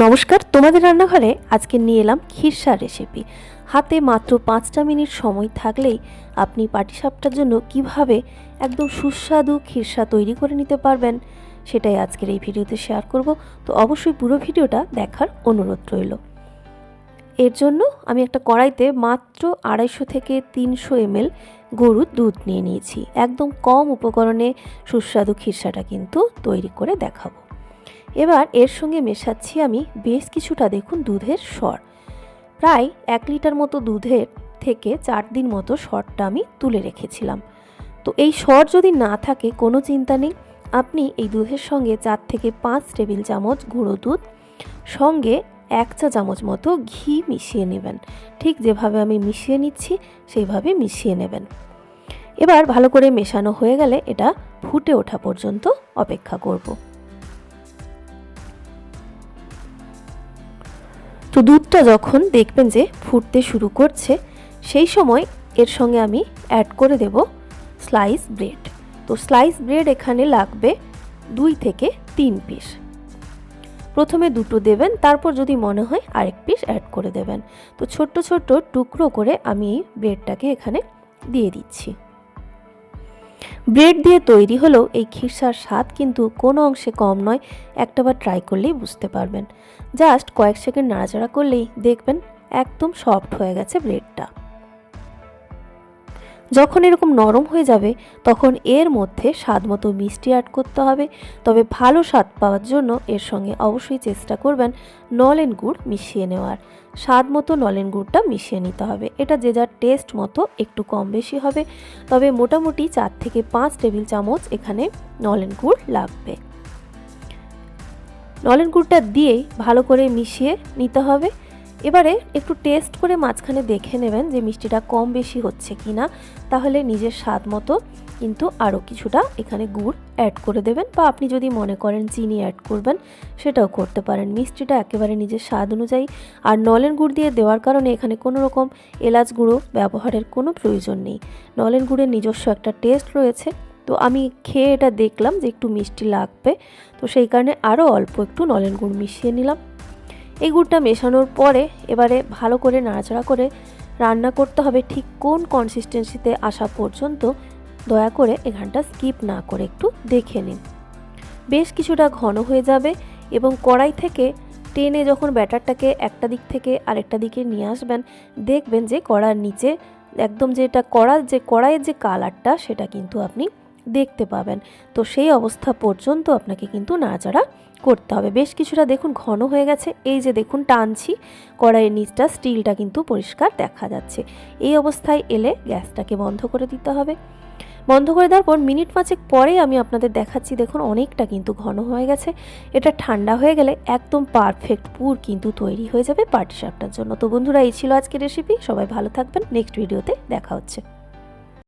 নমস্কার, তোমাদের রান্নাঘরে আজকে নিয়ে এলাম খিরসার রেসিপি। হাতে মাত্র 5টা মিনিট সময় থাকলেই আপনি পাটিসাপটার জন্য কিভাবে একদম সুস্বাদু খিরসা তৈরি করে নিতে পারবেন সেটাই আজকের এই ভিডিওতে শেয়ার করব। তো অবশ্যই পুরো ভিডিওটা দেখার অনুরোধ রইল। এর জন্য আমি একটা কড়াইতে মাত্র 250 থেকে 300 ml গরুর দুধ নিয়ে নিয়েছি। একদম কম উপকরণে সুস্বাদু খিরসাটা কিন্তু তৈরি করে দেখাবো। এবার এর সঙ্গে মেশাচ্ছি আমি বেশ কিছুটা দেখুন দুধের সর। প্রায় 1 লিটার মতো দুধের থেকে 4 দিন মতো সরটা আমি তুলে রেখেছিলাম। তো এই সর যদি না থাকে কোনো চিন্তা নেই, আপনি এই দুধের সঙ্গে 4 থেকে 5 টেবিল চামচ গুঁড়ো দুধ সঙ্গে 1 চা চামচ মতো ঘি মিশিয়ে নেবেন। ঠিক যেভাবে আমি মিশিয়ে নিচ্ছি সেইভাবে মিশিয়ে নেবেন। এবার ভালো করে মেশানো হয়ে গেলে এটা ফুটে ওঠা পর্যন্ত অপেক্ষা করব। তো দুধটা যখন দেখবেন যে ফুটতে শুরু করছে সেই সময় এর সঙ্গে আমি অ্যাড করে দেব স্লাইস ব্রেড। তো স্লাইস ব্রেড এখানে লাগবে 2 থেকে 3 পিস। প্রথমে দুটো দেবেন, তারপর যদি মনে হয় আরেক পিস অ্যাড করে দেবেন। তো ছোট্ট ছোট্ট টুকরো করে আমি এই ব্রেডটাকে এখানে দিয়ে দিচ্ছি। ব্রেড দিয়ে তৈরি হলেও এই খিরসার স্বাদ কিন্তু কোনো অংশে কম নয়। একটাবার ট্রাই করলেই বুঝতে পারবেন। জাস্ট কয়েক সেকেন্ড নাড়াচাড়া করলেই দেখবেন একদম সফট হয়ে গেছে ব্রেডটা। যখন এরকম নরম হয়ে যাবে তখন এর মধ্যে স্বাদ মতো মিষ্টি অ্যাড করতে হবে। তবে ভালো স্বাদ পাওয়ার জন্য এর সঙ্গে অবশ্যই চেষ্টা করবেন নলেন গুড় মিশিয়ে নেওয়ার। স্বাদ মতো নলেন গুড়টা মিশিয়ে নিতে হবে। এটা যে যার টেস্ট মতো একটু কম বেশি হবে, তবে মোটামুটি 4 থেকে 5 টেবিল চামচ এখানে নলেন গুড় লাগবে। নলেন গুড়টা দিয়েই ভালো করে মিশিয়ে নিতে হবে। এবারে একটু টেস্ট করে মাঝখানে দেখে নেবেন যে মিষ্টিটা কম বেশি হচ্ছে কি না, তাহলে নিজের স্বাদ মতো কিন্তু আরও কিছুটা এখানে গুড় অ্যাড করে দেবেন, বা আপনি যদি মনে করেন চিনি অ্যাড করবেন সেটাও করতে পারেন। মিষ্টিটা একেবারে নিজের স্বাদ অনুযায়ী। আর নলেন গুড় দিয়ে দেওয়ার কারণে এখানে কোনো রকম এলাচ গুঁড়ো ব্যবহারের কোনো প্রয়োজন নেই। নলেন গুড়ের নিজস্ব একটা টেস্ট রয়েছে। তো আমি খেয়ে এটা দেখলাম যে একটু মিষ্টি লাগবে, তো সেই কারণে আরও অল্প একটু নলেন গুড় মিশিয়ে নিলাম। এই গুড়টা মেশানোর পরে এবারে ভালো করে নাড়াচাড়া করে রান্না করতে হবে ঠিক কোন কনসিস্টেন্সিতে আসা পর্যন্ত। দয়া করে এখানটা স্কিপ না করে একটু দেখে নিন। বেশ কিছুটা ঘন হয়ে যাবে এবং কড়াই থেকে টেনে যখন ব্যাটারটাকে একটা দিক থেকে আরেকটা দিকে নিয়ে আসবেন, দেখবেন যে কড়ার নিচে একদম যেটা কড়াইয়ের যে কালারটা সেটা কিন্তু আপনি দেখতে পাবেন। তো সেই অবস্থা পর্যন্ত আপনাকে কিন্তু নাড়াচাড়া করতে হবে। বেশ কিছুটা দেখুন ঘন হয়ে গেছে। এই যে দেখুন টানছি, কড়াইয়ের নিচটা স্টিলটা কিন্তু পরিষ্কার দেখা যাচ্ছে। এই অবস্থায় এলে গ্যাসটাকে বন্ধ করে দিতে হবে। বন্ধ করে দেওয়ার পর মিনিট 5 পরেই আমি আপনাদের দেখাচ্ছি, দেখুন অনেকটা কিন্তু ঘন হয়ে গেছে। এটা ঠান্ডা হয়ে গেলে একদম পারফেক্ট পুর কিন্তু তৈরি হয়ে যাবে পাটিসাপটার জন্য। তো বন্ধুরা, এই ছিল আজকের রেসিপি। সবাই ভালো থাকবেন। নেক্সট ভিডিওতে দেখা হচ্ছে।